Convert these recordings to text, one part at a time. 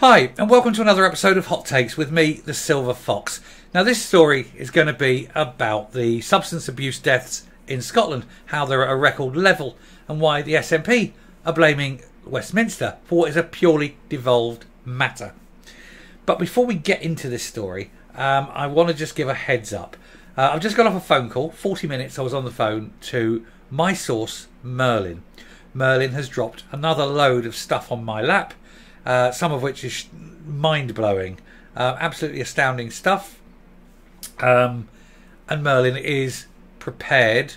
Hi, and welcome to another episode of Hot Takes with me, the Silver Fox. Now, this story is going to be about the substance abuse deaths in Scotland, how they're at a record level, and why the SNP are blaming Westminster for what is a purely devolved matter. But before we get into this story, I want to just give a heads up. I've just got off a phone call, 40 minutes I was on the phone, to my source, Merlin. Merlin has dropped another load of stuff on my lap. Some of which is mind-blowing, absolutely astounding stuff. And Merlin is prepared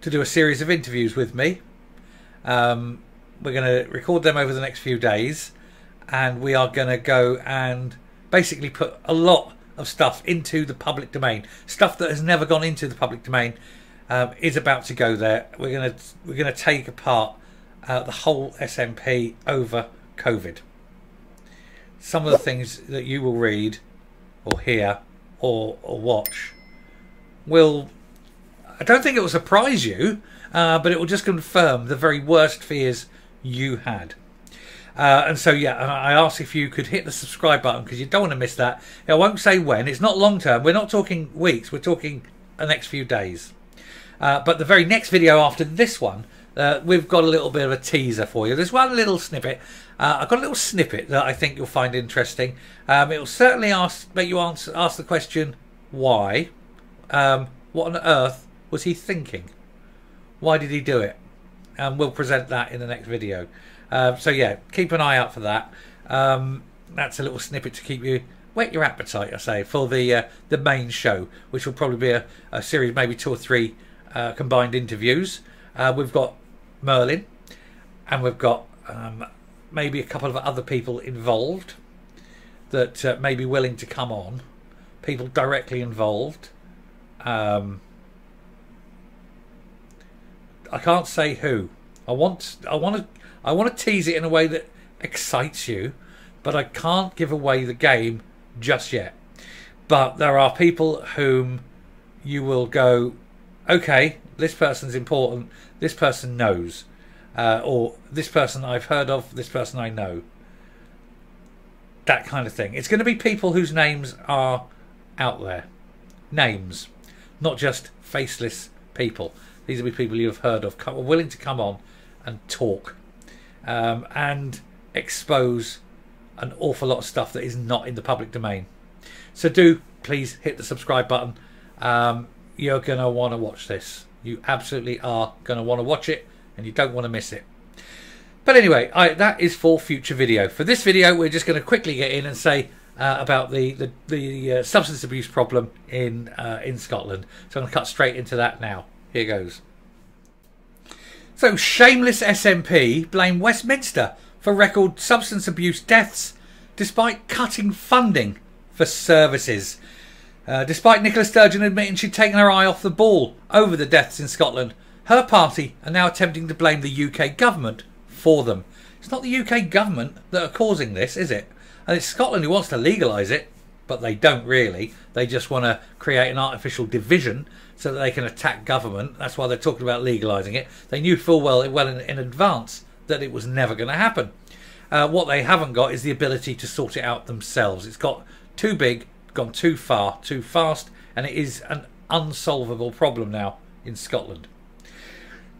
to do a series of interviews with me. We're going to record them over the next few days, and we are going to go and basically put a lot of stuff into the public domain. Stuff that has never gone into the public domain is about to go there. We're going to take apart the whole SNP over COVID. Some of the things that you will read or hear or watch will, I don't think it will surprise you, but it will just confirm the very worst fears you had. And so, yeah, I asked if you could hit the subscribe button because you don't want to miss that. I won't say when. It's not long term. We're not talking weeks. We're talking the next few days. But the very next video after this one, we've got a little bit of a teaser for you. There's one little snippet. I've got a little snippet that I think you'll find interesting. It will certainly make you ask the question, why? What on earth was he thinking? Why did he do it? And we'll present that in the next video. So yeah, keep an eye out for that. That's a little snippet to keep you whet your appetite, I say, for the main show, which will probably be a series, maybe 2 or 3 combined interviews. We've got Merlin, and we've got maybe a couple of other people involved that may be willing to come on. People directly involved. I can't say who. I want to tease it in a way that excites you, but I can't give away the game just yet. But there are people whom you will go, okay, this person's important, this person knows, or this person I've heard of, this person I know. That kind of thing. It's going to be people whose names are out there. Names, not just faceless people. These will be people you've heard of, are willing to come on and talk and expose an awful lot of stuff that is not in the public domain. So do please hit the subscribe button. You're going to want to watch this. You absolutely are going to want to watch it, and you don't want to miss it. But anyway, that is for future video. For this video, we're just going to quickly get in and say about the substance abuse problem in Scotland. So I'm going to cut straight into that now. Here goes. So, shameless SNP blame Westminster for record substance abuse deaths despite cutting funding for services. Despite Nicola Sturgeon admitting she'd taken her eye off the ball over the deaths in Scotland, her party are now attempting to blame the UK government for them. It's not the UK government that are causing this, is it? And it's Scotland who wants to legalise it, but they don't really. They just want to create an artificial division so that they can attack government. That's why they're talking about legalising it. They knew full well in advance that it was never going to happen. What they haven't got is the ability to sort it out themselves. It's got too big, gone too far, too fast, and it is an unsolvable problem now in Scotland.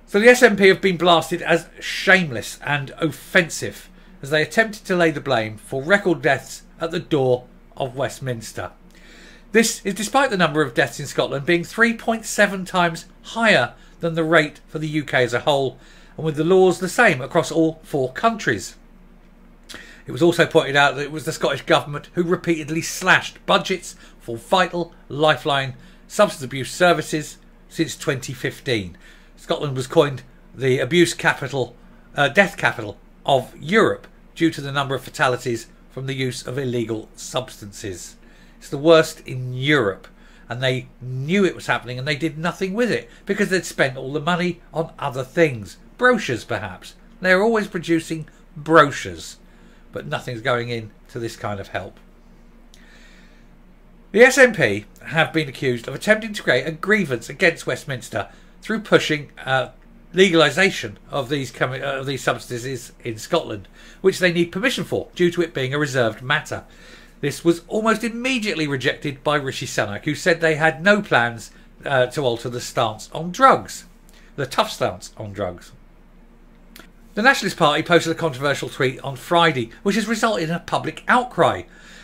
So the SNP have been blasted as shameless and offensive as they attempted to lay the blame for record deaths at the door of Westminster. This is despite the number of deaths in Scotland being 3.7 times higher than the rate for the UK as a whole, and with the laws the same across all 4 countries. It was also pointed out that it was the Scottish Government who repeatedly slashed budgets for vital lifeline substance abuse services since 2015. Scotland was coined the abuse capital, death capital of Europe due to the number of fatalities from the use of illegal substances. It's the worst in Europe, and they knew it was happening and they did nothing with it because they'd spent all the money on other things. Brochures, perhaps. They're always producing brochures, but nothing's going in to this kind of help. The SNP have been accused of attempting to create a grievance against Westminster through pushing legalisation of these substances in Scotland, which they need permission for due to it being a reserved matter. This was almost immediately rejected by Rishi Sunak, who said they had no plans to alter the stance on drugs, the tough stance on drugs. The Nationalist Party posted a controversial tweet on Friday, which has resulted in a public outcry.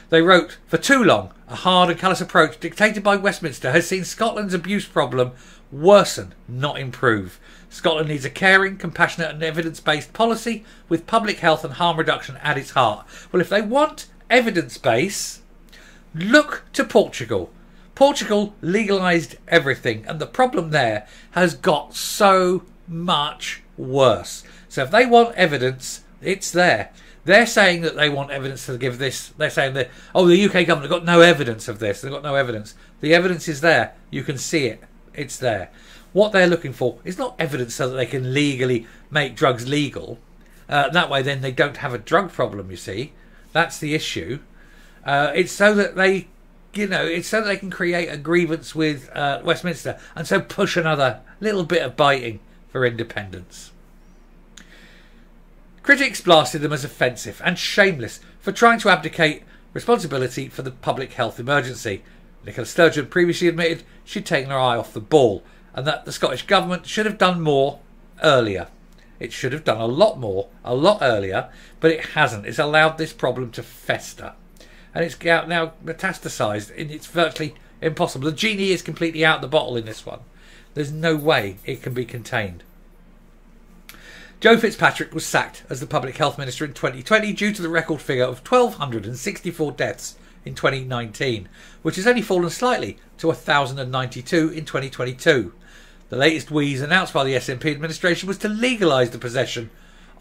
They wrote, "For too long, a hard and callous approach dictated by Westminster has seen Scotland's abuse problem worsen, not improve. Scotland needs a caring, compassionate and evidence-based policy with public health and harm reduction at its heart." Well, if they want evidence base, look to Portugal. Portugal legalised everything, and the problem there has got so much worse. So if they want evidence, it's there. They're saying that they want evidence to give this. They're saying that, oh, the UK government have got no evidence of this. They've got no evidence. The evidence is there. You can see it. It's there. What they're looking for is not evidence so that they can legally make drugs legal. That way, then they don't have a drug problem, you see. That's the issue. It's so that they, it's so that they can create a grievance with Westminster and so push another little bit of biting for independence. Critics blasted them as offensive and shameless for trying to abdicate responsibility for the public health emergency. Nicola Sturgeon previously admitted she'd taken her eye off the ball and that the Scottish Government should have done more earlier. It should have done a lot more, a lot earlier, but it hasn't. It's allowed this problem to fester. And it's now metastasised, and it's virtually impossible. The genie is completely out of the bottle in this one. There's no way it can be contained. Joe Fitzpatrick was sacked as the Public Health Minister in 2020 due to the record figure of 1,264 deaths in 2019, which has only fallen slightly to 1,092 in 2022. The latest wheeze announced by the SNP administration was to legalise the possession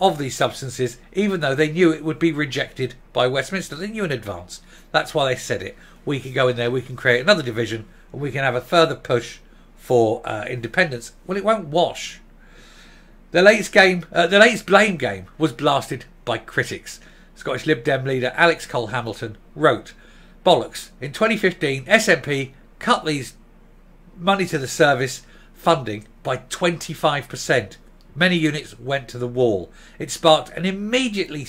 of these substances, even though they knew it would be rejected by Westminster. They knew in advance. That's why they said it. We can go in there, we can create another division, and we can have a further push for independence. Well, it won't wash. The latest blame game was blasted by critics. Scottish Lib Dem leader Alex Cole-Hamilton wrote, "Bollocks. In 2015, SNP cut these money to the service funding by 25%. Many units went to the wall. It sparked an immediately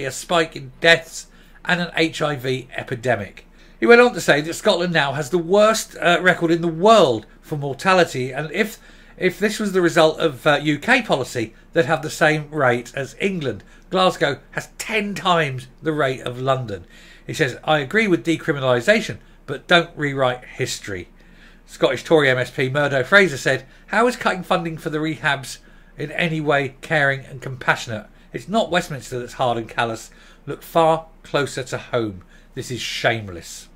a spike in deaths and an HIV epidemic." He went on to say that Scotland now has the worst record in the world for mortality, and if this was the result of UK policy, they'd have the same rate as England. Glasgow has 10 times the rate of London. He says, "I agree with decriminalisation, but don't rewrite history." Scottish Tory MSP Murdo Fraser said, "How is cutting funding for the rehabs in any way caring and compassionate? It's not Westminster that's hard and callous. Look far closer to home. This is shameless."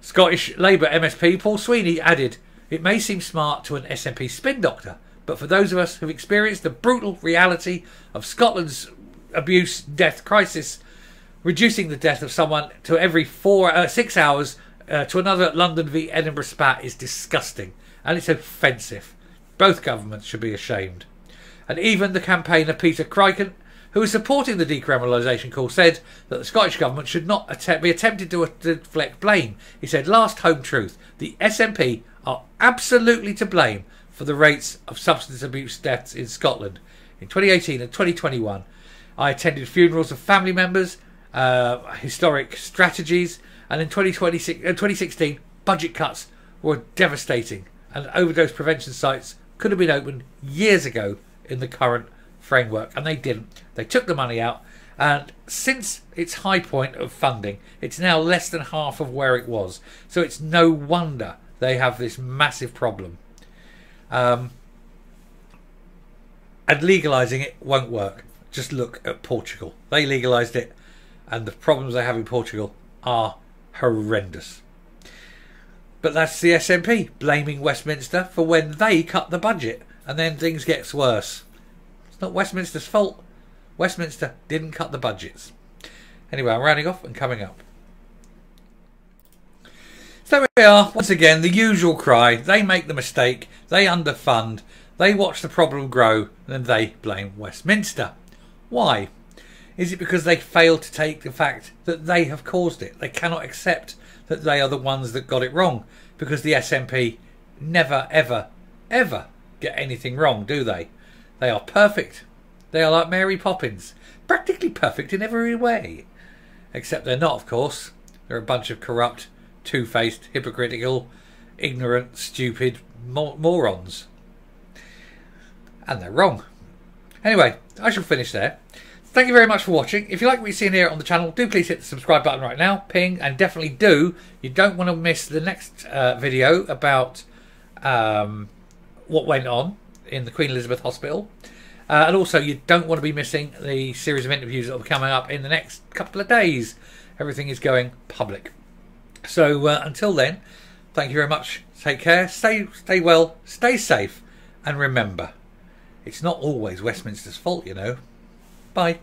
Scottish Labour MSP Paul Sweeney added, "It may seem smart to an SNP spin doctor, but for those of us who've experienced the brutal reality of Scotland's abuse death crisis, reducing the death of someone to every 6 hours to another London v Edinburgh spat is disgusting, and it's offensive. Both governments should be ashamed." And even the campaigner Peter Crichton, who is supporting the decriminalisation call, said that the Scottish Government should not be attempted to deflect blame. He said, "Last home truth, the SNP are absolutely to blame for the rates of substance abuse deaths in Scotland. In 2018 and 2021, I attended funerals of family members, historic strategies, and in 2016, budget cuts were devastating, and overdose prevention sites could have been opened years ago in the current framework, and they didn't. They took the money out, and since its high point of funding, it's now less than half of where it was. So it's no wonder they have this massive problem. And legalising it won't work. Just look at Portugal. They legalised it, and the problems they have in Portugal are horrendous. But that's the SNP blaming Westminster for when they cut the budget, and then things get worse. It's not Westminster's fault. Westminster didn't cut the budgets. Anyway, I'm rounding off and coming up. So here we are, once again, the usual cry. They make the mistake, they underfund, they watch the problem grow, and then they blame Westminster. Why? Is it because they fail to take the fact that they have caused it? They cannot accept that they are the ones that got it wrong, because the SNP never, ever, ever get anything wrong, do they? They are perfect. They are like Mary Poppins, practically perfect in every way. Except they're not, of course. They're a bunch of corrupt, two-faced, hypocritical, ignorant, stupid morons. And they're wrong. Anyway, I shall finish there. Thank you very much for watching. If you like what you're seeing here on the channel, do please hit the subscribe button right now, ping, and definitely do. You don't want to miss the next video about what went on in the Queen Elizabeth Hospital. And also, you don't want to be missing the series of interviews that will be coming up in the next couple of days. Everything is going public. So until then, thank you very much. Take care. Stay well. Stay safe. And remember, it's not always Westminster's fault, you know. Bye.